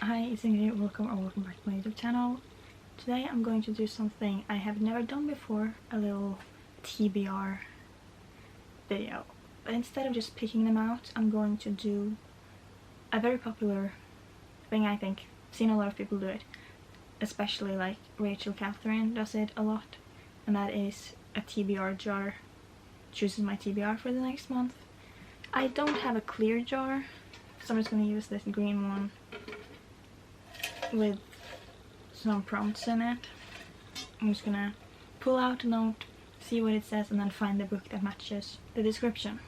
Hi, it's Ingrid, welcome back to my YouTube channel. Today I'm going to do something I have never done before, a little TBR video. But instead of just picking them out, I'm going to do a very popular thing. I think I've seen a lot of people do it, especially like Rachel Catherine does it a lot, and that is a TBR jar. Chooses my TBR for the next month. I don't have a clear jar, so I'm just going to use this green one with some prompts in it. I'm just gonna pull out a note, see what it says, and then find the book that matches the description.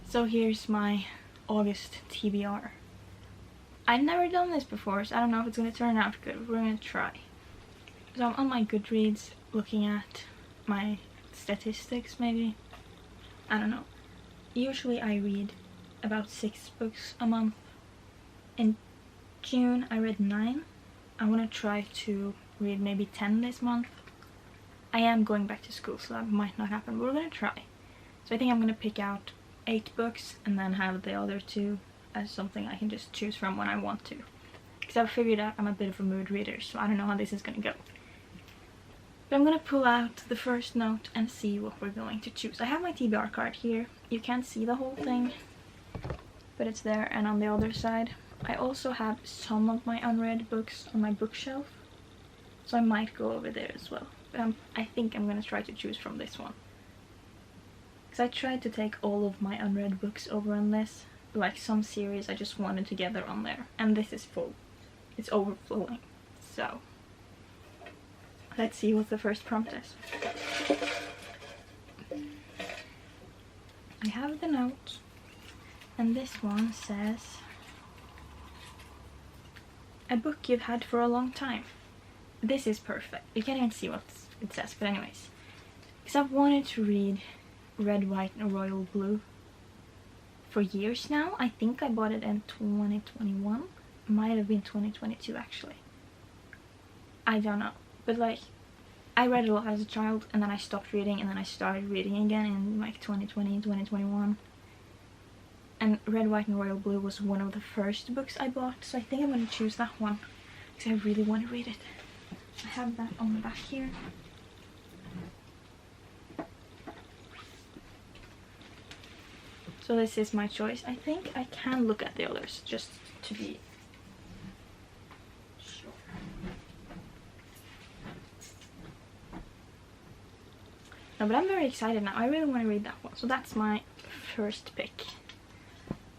So here's my August TBR. I've never done this before, so I don't know if it's gonna turn out good, but we're gonna try. So I'm on my Goodreads looking at my statistics, maybe. I don't know. Usually I read about 6 books a month. In June I read 9. I want to try to read maybe 10 this month. I am going back to school, so that might not happen, but we're going to try. So I think I'm going to pick out 8 books and then have the other 2 as something I can just choose from when I want to. Because I've figured out I'm a bit of a mood reader, so I don't know how this is going to go. But I'm going to pull out the first note and see what we're going to choose. I have my TBR card here. You can't see the whole thing, but it's there, and on the other side I also have some of my unread books on my bookshelf, so I might go over there as well. But I think I'm gonna try to choose from this one. Because I tried to take all of my unread books over on this, like some series I just wanted together on there. And this is full. It's overflowing. So, let's see what the first prompt is. I have the note, and this one says, a book you've had for a long time. This is perfect. You can't even see what it says, but anyways. Because I've wanted to read Red, White and Royal Blue for years now. I think I bought it in 2021. Might have been 2022 actually. I don't know. But like, I read a lot as a child, and then I stopped reading, and then I started reading again in like 2020, 2021. And Red, White and Royal Blue was one of the first books I bought, so I think I'm going to choose that one because I really want to read it. I have that on the back here. So this is my choice. I think I can look at the others just to be sure. No, but I'm very excited now. I really want to read that one. So that's my first pick.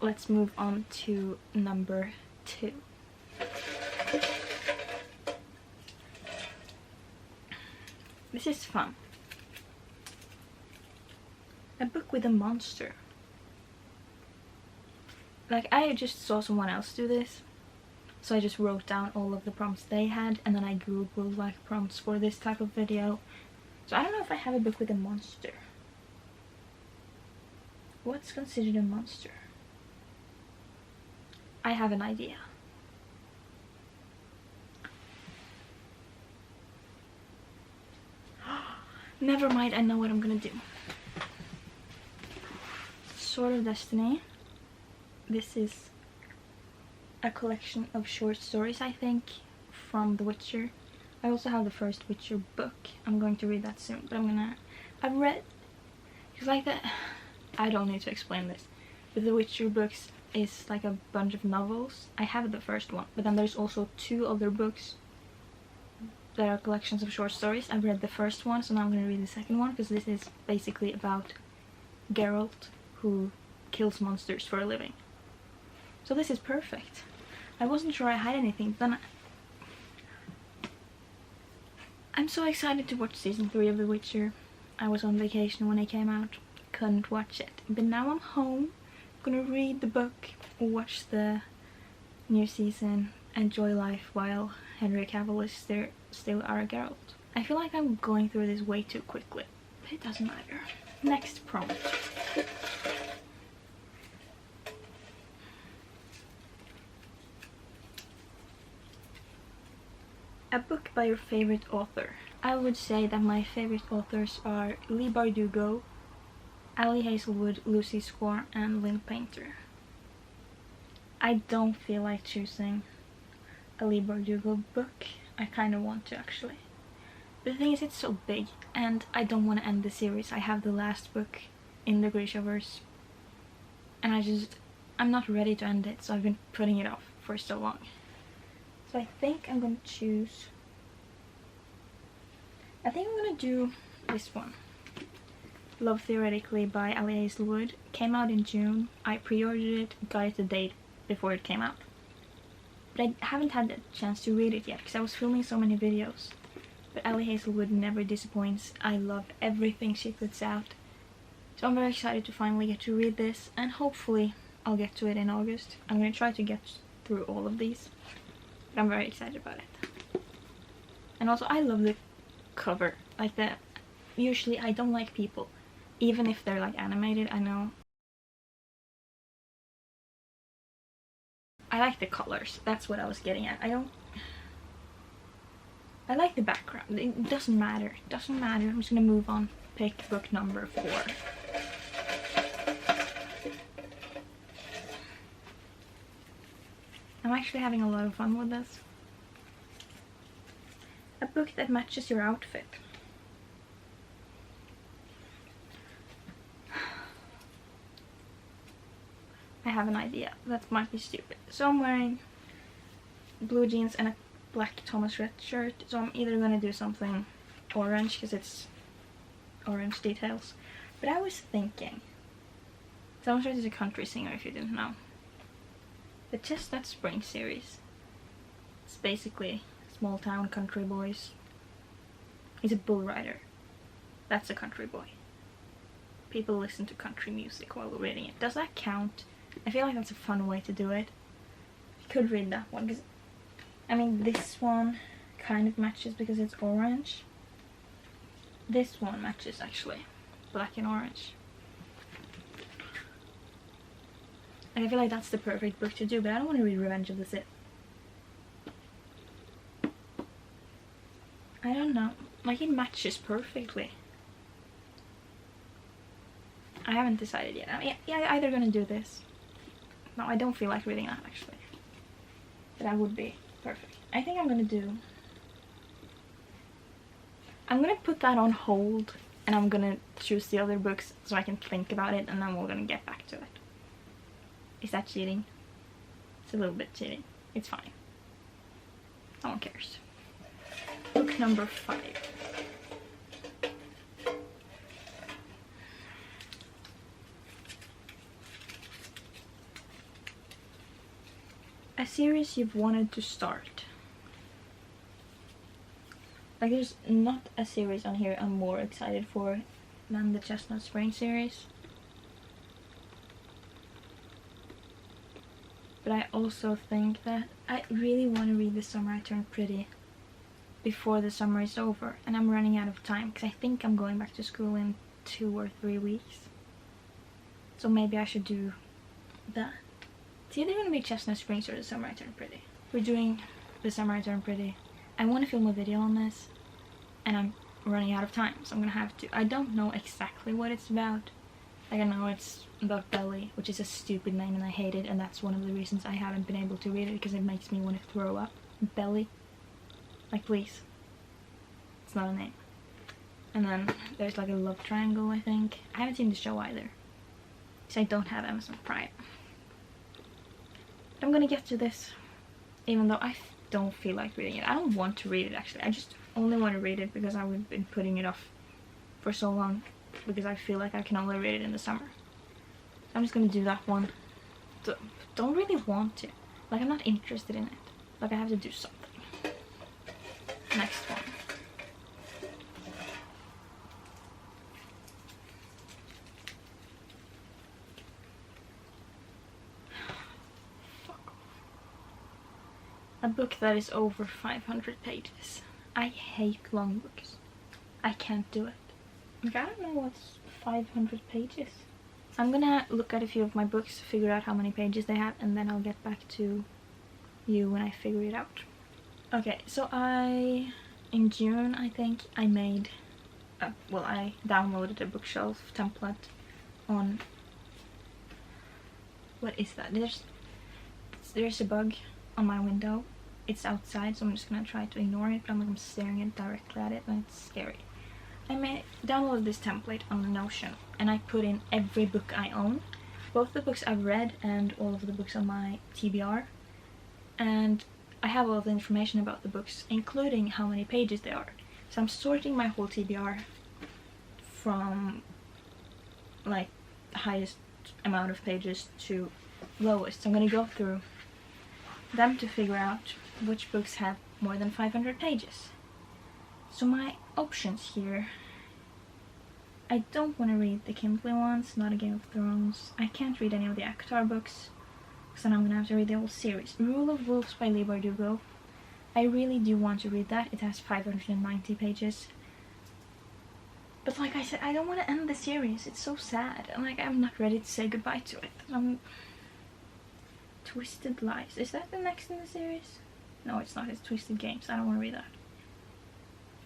Let's move on to number 2. This is fun. A book with a monster. Like, I just saw someone else do this, so I just wrote down all of the prompts they had, and then I googled like prompts for this type of video. So I don't know if I have a book with a monster. What's considered a monster? I have an idea. Never mind, I know what I'm gonna do. Sword of Destiny. This is a collection of short stories, I think, from The Witcher. I also have the first Witcher book. I'm going to read that soon, but I've read, it's like that, I don't need to explain this, but The Witcher books is like a bunch of novels. I have the first one, but then there's also 2 other books that are collections of short stories. I've read the first one, so now I'm going to read the second one, because this is basically about Geralt, who kills monsters for a living. So this is perfect. I wasn't sure I had anything, but then I'm so excited to watch season 3 of The Witcher. I was on vacation when it came out, couldn't watch it, but now I'm home. I'm gonna read the book, watch the new season, enjoy life while Henry Cavill is still our Geralt. I feel like I'm going through this way too quickly, but it doesn't matter. Next prompt. A book by your favorite author. I would say that my favorite authors are Leigh Bardugo, Ali Hazelwood, Lucy Score, and Lynn Painter. I don't feel like choosing a Leigh Bardugo book. I kind of want to actually. But the thing is, it's so big and I don't want to end the series. I have the last book in the Grishaverse and I'm not ready to end it, so I've been putting it off for so long. So I think I'm gonna choose... I think I'm gonna do this one. Love Theoretically by Ali Hazelwood. Came out in June. I pre-ordered it, got it the date before it came out. But I haven't had the chance to read it yet because I was filming so many videos. But Ali Hazelwood never disappoints. I love everything she puts out. So I'm very excited to finally get to read this, and hopefully I'll get to it in August. I'm going to try to get through all of these. But I'm very excited about it. And also I love the cover. Like that. Usually I don't like people, even if they're like animated, I know. I like the colors. That's what I was getting at. I like the background. It doesn't matter. It doesn't matter. I'm just gonna move on. Pick book number 4. I'm actually having a lot of fun with this. A book that matches your outfit. I have an idea. That might be stupid. So I'm wearing blue jeans and a black Thomas Rhett shirt. So I'm either gonna do something orange because it's orange details. But I was thinking, Thomas Rhett is a country singer if you didn't know. The Chestnut Spring series. It's basically small town country boys. He's a bull rider. That's a country boy. People listen to country music while reading it. Does that count? I feel like that's a fun way to do it. You could read that one because, I mean, this one kind of matches because it's orange. This one matches actually, black and orange. And I feel like that's the perfect book to do, but I don't want to read Revenge of the Sith. I don't know, like it matches perfectly. I haven't decided yet. I mean, yeah, I'm either gonna do this. No, I don't feel like reading that actually. But that would be perfect. I think I'm gonna put that on hold and I'm gonna choose the other books so I can think about it and then we're gonna get back to it. Is that cheating? It's a little bit cheating. It's fine. No one cares. Book number 5. A series you've wanted to start. Like there's not a series on here I'm more excited for than the Chestnut Spring series. But I also think that I really want to read The Summer I Turned Pretty before the summer is over, and I'm running out of time because I think I'm going back to school in 2 or 3 weeks. So maybe I should do that. It's either going to be Chestnut Springs or The Summer I Turned Pretty. We're doing The Summer I Turned Pretty. I want to film a video on this and I'm running out of time, so I'm going to have to. I don't know exactly what it's about. Like I know it's about Belly, which is a stupid name and I hate it, and that's one of the reasons I haven't been able to read it, because it makes me want to throw up. Belly. Like please. It's not a name. And then there's like a love triangle, I think. I haven't seen the show either, because I don't have Amazon Prime. But I'm gonna get to this, even though I don't feel like reading it. I don't want to read it actually. I just only want to read it because I've been putting it off for so long, because I feel like I can only read it in the summer. I'm just gonna do that one. Don't really want to. Like I'm not interested in it. Like I have to do something. Next one. A book that is over 500 pages. I hate long books. I can't do it. Like, I don't know what's 500 pages. I'm gonna look at a few of my books, figure out how many pages they have, and then I'll get back to you when I figure it out. Okay, so in June, I think, I made, well, I downloaded a bookshelf template on, what is that? There's a bug on my window, it's outside, so I'm just gonna try to ignore it, but I'm staring it directly at it and it's scary. I downloaded this template on Notion and I put in every book I own, both the books I've read and all of the books on my TBR, and I have all the information about the books, including how many pages they are. So I'm sorting my whole TBR from like the highest amount of pages to lowest. So I'm gonna go through them to figure out which books have more than 500 pages. So my options here, I don't want to read the Kimberly ones, not a Game of Thrones. I can't read any of the Akatar books, so then I'm gonna have to read the whole series. Rule of Wolves by Leigh Bardugo. I really do want to read that. It has 590 pages. But like I said, I don't want to end the series. It's so sad. And like, I'm not ready to say goodbye to it. Twisted Lies. Is that the next in the series? No, it's not. It's Twisted Games. I don't want to read that.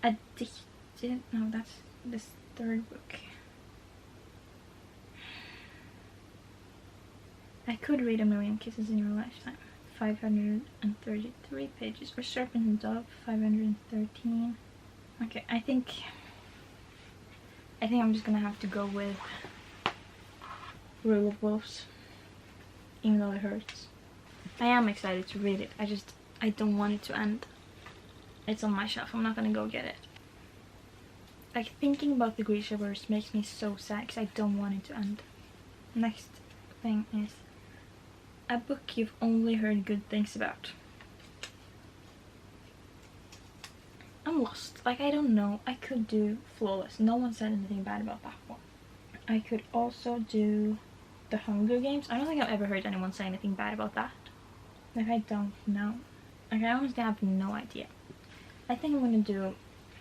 Addicted. No, that's this third book. I could read A Million Kisses in Your Lifetime. 533 pages. Or Serpent and Dove. 513. Okay, I think I'm just gonna have to go with Rule of Wolves, even though it hurts. I am excited to read it. I don't want it to end. It's on my shelf. I'm not gonna go get it. Like, thinking about the Grishaverse makes me so sad because I don't want it to end. Next thing is a book you've only heard good things about. I'm lost. Like, I don't know. I could do Flawless. No one said anything bad about that one. I could also do The Hunger Games. I don't think I've ever heard anyone say anything bad about that. Like, I don't know. Like, I honestly have no idea. I think I'm gonna do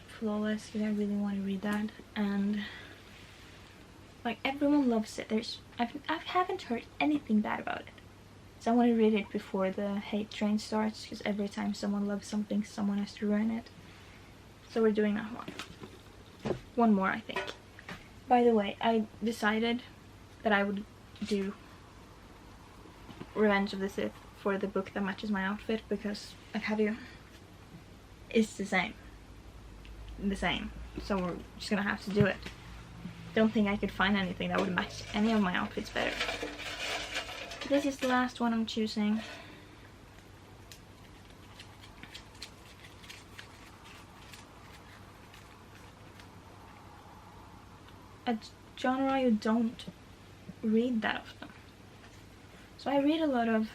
Flawless because I really want to read that, and like, everyone loves it. I haven't heard anything bad about it, so I want to read it before the hate train starts, because every time someone loves something, someone has to ruin it. So we're doing that one. One more, I think. By the way, I decided that I would do Revenge of the Sith for the book that matches my outfit, because like, it's the same. So we're just gonna have to do it. Don't think I could find anything that would match any of my outfits better. This is the last one I'm choosing. A genre you don't read that often. So I read a lot of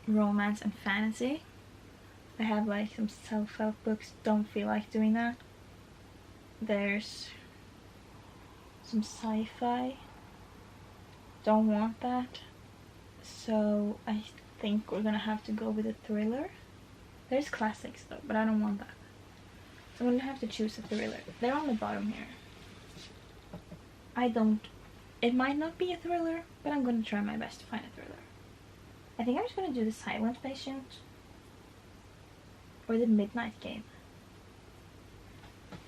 romance and fantasy. I have like some self-help books, don't feel like doing that. There's some sci-fi, don't want that. So I think we're gonna have to go with a thriller. There's classics though, but I don't want that. So I'm gonna have to choose a thriller. They're on the bottom here. It might not be a thriller, but I'm gonna try my best to find a thriller. I think I'm just gonna do The Silent Patient or The Midnight Game.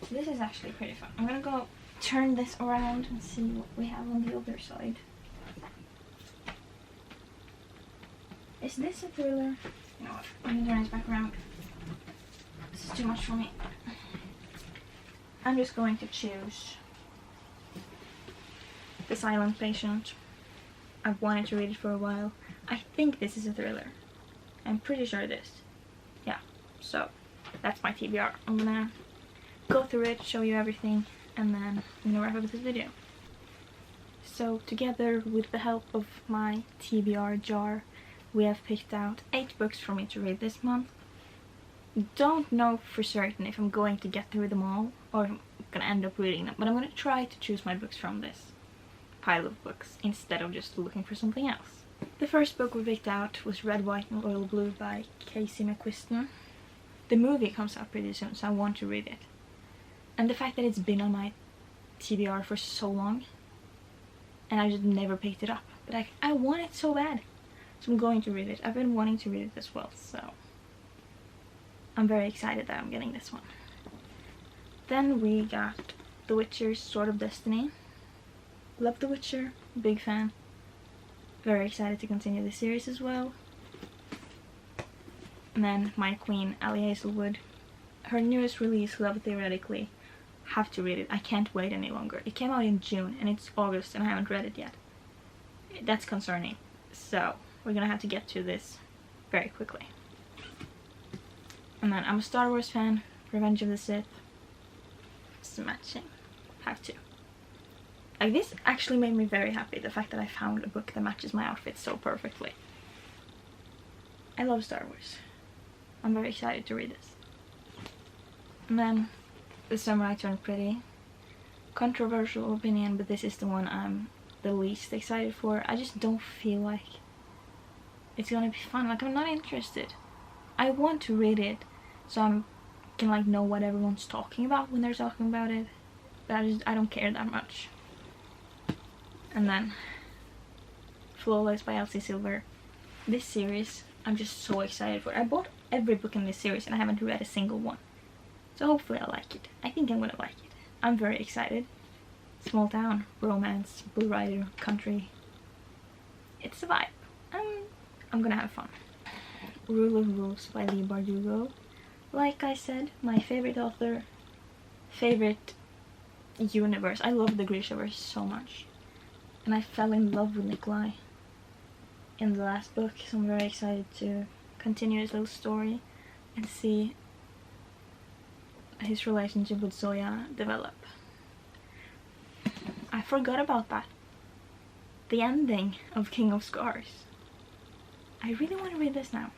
This is actually pretty fun. I'm gonna go turn this around and see what we have on the other side. Is this a thriller? You know what, let me turn this back around. This is too much for me. I'm just going to choose The Silent Patient. I've wanted to read it for a while. I think this is a thriller. I'm pretty sure it is. Yeah, so that's my TBR. I'm gonna go through it, show you everything, and then I'm gonna wrap up this video. So together, with the help of my TBR jar, we have picked out 8 books for me to read this month. Don't know for certain if I'm going to get through them all or if I'm gonna end up reading them, but I'm gonna try to choose my books from this pile of books instead of just looking for something else. The first book we picked out was Red, White and Royal Blue by Casey McQuiston. The movie comes out pretty soon, so I want to read it. And the fact that it's been on my TBR for so long and I just never picked it up, but I want it so bad, so I'm going to read it. I've been wanting to read it as well, so I'm very excited that I'm getting this one. Then we got The Witcher's Sword of Destiny. Love The Witcher, big fan. Very excited to continue the series as well. And then my queen, Ali Hazelwood, her newest release, Love Theoretically. Have to read it. I can't wait any longer. It came out in June and it's August and I haven't read it yet. That's concerning. So we're gonna have to get to this very quickly. And then I'm a Star Wars fan. Revenge of the Sith. It's matching. Have to. Like, this actually made me very happy, the fact that I found a book that matches my outfit so perfectly. I love Star Wars. I'm very excited to read this. And then The Summer I Turned Pretty. Controversial opinion, but this is the one I'm the least excited for. I just don't feel like it's gonna be fun. Like, I'm not interested. I want to read it so I can like know what everyone's talking about when they're talking about it, but I don't care that much. And then Flawless by Elsie Silver. This series I'm just so excited for. I bought every book in this series and I haven't read a single one, so hopefully I like it. I think I'm gonna like it. I'm very excited. Small town, romance, Blue Rider, country. It's a vibe. I'm gonna have fun. Rule of Rules by Leigh Bardugo. Like I said, my favorite author, favorite universe. I love the Grishaverse so much. And I fell in love with Nikolai in the last book, so I'm very excited to continue his little story and see his relationship with Zoya develop. I forgot about that. The ending of King of Scars. I really want to read this now.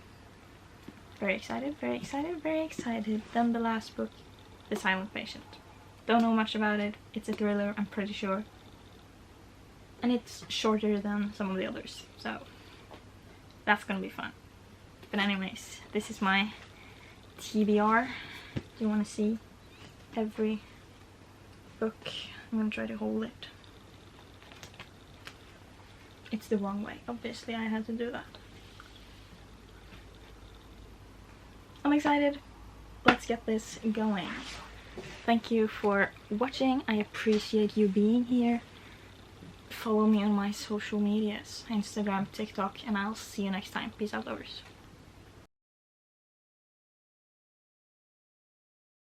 Very excited, very excited, very excited. Then the last book, The Silent Patient. Don't know much about it. It's a thriller, I'm pretty sure. And it's shorter than some of the others, so that's gonna be fun. But anyways, this is my TBR. Do you want to see every book? I'm gonna try to hold it. It's the wrong way. Obviously I had to do that. I'm excited. Let's get this going. Thank you for watching. I appreciate you being here. Follow me on my social medias, Instagram, TikTok, and I'll see you next time. Peace out, lovers.